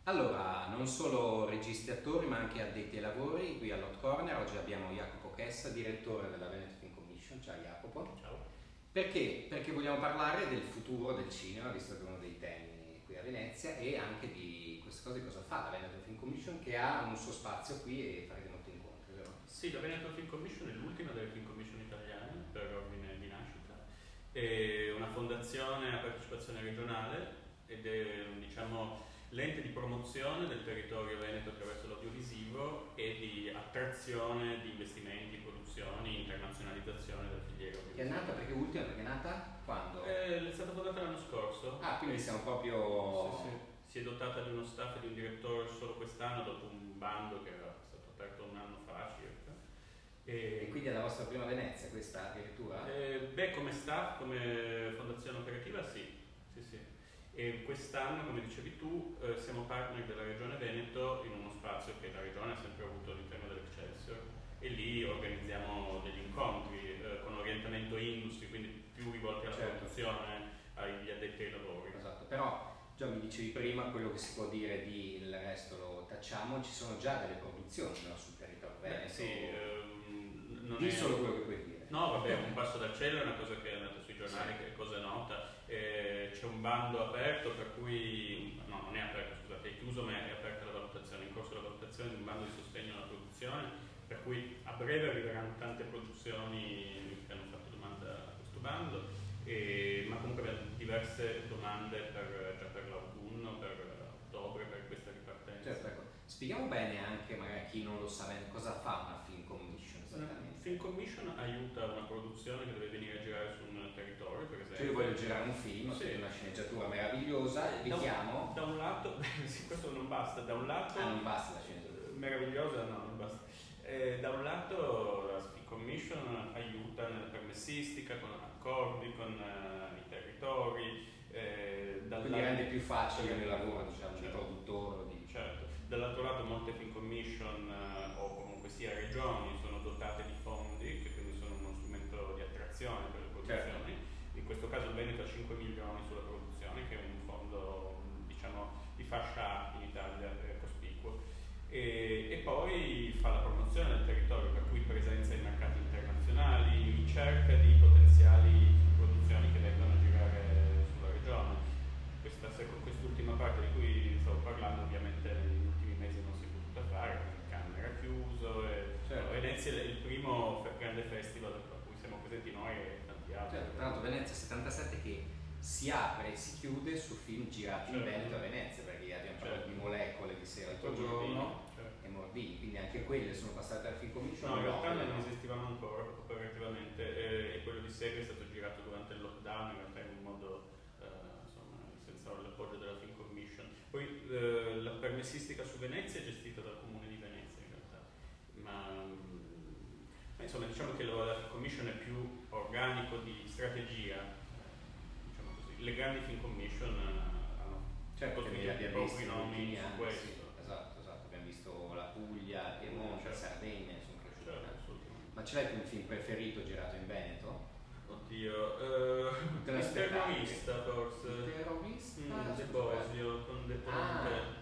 Allora, non solo registi e attori, ma anche addetti ai lavori qui all'Hot Corner. Oggi abbiamo Jacopo Chessa, direttore della Veneto Film Commission. Ciao Jacopo. Ciao. Perché? Perché vogliamo parlare del futuro del cinema, visto che è uno dei temi qui a Venezia, e anche di queste cose, cosa fa la Veneto Film Commission, che ha un suo spazio qui e farete molti incontri, vero? Sì, la Veneto Film Commission è l'ultima delle film commission italiane per ordine di nascita. È una fondazione a partecipazione regionale ed è, diciamo, l'ente di promozione del territorio veneto attraverso l'audiovisivo e di attrazione di investimenti, produzioni, internazionalizzazione della filiera Che è audiovisiva. nata, perché ultima, perché è nata quando? È stata fondata l'anno scorso. Ah, quindi siamo proprio... Sì, sì. Si è dotata di uno staff e di un direttore solo quest'anno dopo un bando che era stato aperto un anno fa circa. E quindi è la vostra prima Venezia, questa addirittura? Come staff, come fondazione operativa sì. Sì, sì. E quest'anno, come dicevi tu, siamo partner della Regione Veneto in uno spazio che la Regione ha sempre avuto all'interno dell'Excelsior e lì organizziamo degli incontri con orientamento industry, quindi più rivolti alla produzione, agli addetti ai lavori. Esatto, però già mi dicevi prima quello che si può dire di il resto lo tacciamo, ci sono già delle produzioni, no, sul territorio veneto. Di solo quello che puoi dire. No, vabbè, un passo dal cielo è una cosa che è andata sui giornali, che è cosa nota. C'è un bando aperto per cui, no, non è aperto, scusate, è chiuso, ma è aperta la valutazione, è in corso la valutazione di un bando di sostegno alla produzione, per cui a breve arriveranno tante produzioni che hanno fatto domanda a questo bando, ma comunque abbiamo diverse domande già per l'autunno, per ottobre, per questa ripartenza. Certo, ecco. Spieghiamo bene anche magari a chi non lo sa bene cosa fa una film commission esattamente. Film commission aiuta una produzione che deve venire a girare su un territorio, per esempio. Cioè io voglio girare un film, sì, una sceneggiatura meravigliosa, vi chiamo. Da un lato, sì, questo non basta, da un lato... non basta la sceneggiatura. Meravigliosa, no, non basta. Da un lato la Film Commission aiuta nella permessistica, con accordi, con i territori. Quindi rende più facile il lavoro, diciamo, certo, di produttore. Certo. Dall'altro lato molte Film Commission o comunque sia regioni sono dotate di fondi, che quindi sono uno strumento di attrazione per le produzioni. Certo. In questo caso il Veneto ha 5 milioni sulla produzione, che è un fondo, diciamo, di fascia in Italia cospicuo. E poi fa la promozione del territorio, per cui presenza in mercati internazionali, ricerca di potenziali produzioni che vengono a girare sulla regione. Quest'ultima parte di cui stavo parlando ovviamente negli ultimi mesi non si è potuta fare, il canone era chiuso e certo. Venezia è il primo grande festival a cui siamo presenti noi e tanti altri. Certo, tra l'altro Venezia 77 che si apre e si chiude su film girati in Veneto a Venezia, perché abbiamo parlato di Molecole di Sera l'altro giorno e Mordini, quindi anche quelle sono passate al Film Commission. No, in realtà non esistivano ancora operativamente e quello di Sera è stato girato durante il lockdown, in realtà in un modo senza l'appoggio della Film Commission. Poi la permessistica su Venezia è gestita dal Comune di Venezia in realtà, ma insomma diciamo che la Film Commission è più organico di strategia. Le grandi Film Commission hanno costruito i propri nomi su questo. Sì, esatto, abbiamo visto la Puglia, Piemonte, Sardegna, sono cresciuti. Certo, ma ce l'hai un film preferito girato in Veneto? Oddio, il terrorista forse. Il terrorista? De Bosio con De Ponte.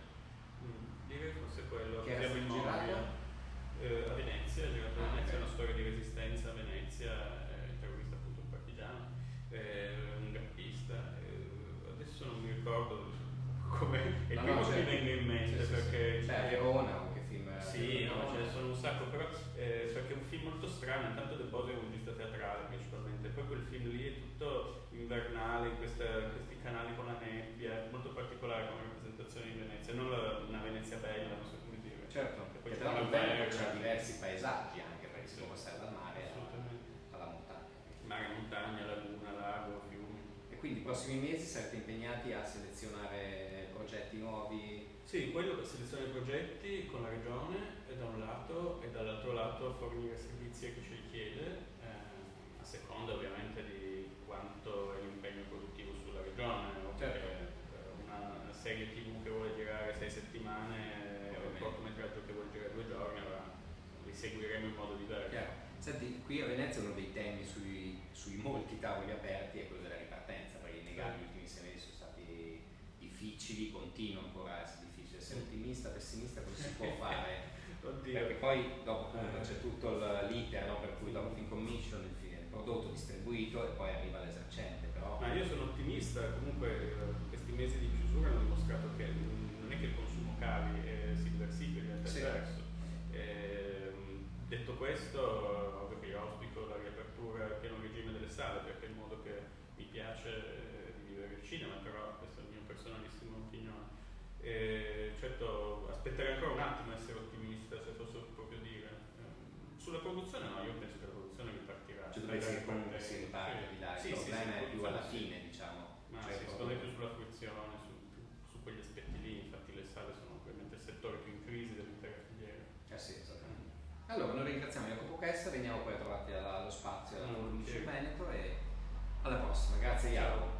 Direi forse quello. Che era girato? A Venezia, è girato a Venezia, è una storia di resistenza a Venezia, il terrorista appunto un partigiano, un gappista, adesso non mi ricordo come è il primo che mi viene in mente perché Verona o che film sì, no, ce ne sono un sacco, però perché è un film molto strano. Intanto De Bosio è un regista teatrale principalmente, poi quel film lì è tutto invernale in questi canali con la nebbia, è molto particolare come rappresentazione di Venezia, non una Venezia bella, non so come dire. Certo, e tra l'altro c'è diversi paesaggi anche, perché si può passare dal mare alla montagna. Mare, montagna, laguna, lago, fiumi. E quindi i prossimi mesi sarete impegnati a selezionare progetti nuovi? Sì, quello per selezionare progetti con la regione da un lato e dall'altro lato fornire servizi a chi ce li chiede, a seconda ovviamente di quanto è l'impegno produttivo sulla regione. Certo. Una serie TV che vuole girare 6 settimane o un cortometraggio che vuole girare 2 giorni, allora li seguiremo in modo diverso. Chiaro. Senti, qui a Venezia uno dei temi sui molti tavoli aperti è quello della ripartenza, perché innegabili gli ultimi 6 mesi sono stati difficili difficili, continua ancora a essere difficile. Essere ottimista, pessimista, cosa si può fare? Oddio. Perché poi dopo appunto c'è tutto l'iter, no? Per cui dopo fin commission il prodotto distribuito e poi arriva l'esercente. Però ma io sono ottimista, comunque questi mesi di chiusura hanno dimostrato che non è che il consumo cali e si diversifica, diventa diverso. Detto questo, io auspico la riapertura a pieno regime delle sale, perché è il modo che mi piace di vivere il cinema, però questa è la mia personalissima opinione. Certo, aspetterei ancora un attimo a essere ottimista, se posso proprio dire. Sulla produzione no, io penso che la produzione ripartirà. Cioè, pensi che comunque si riparte di là, il problema è più alla fine, diciamo. Ma cioè, si secondo me più sulla fruizione, su quegli aspetti lì, infatti le sale sono ovviamente il settore più in crisi dell'intera filiera. Sì, esattamente. Allora, noi ringraziamo Jacopo Chessa, veniamo poi a trovarti allo spazio alla Produce Veneto e alla prossima. Grazie Jacopo.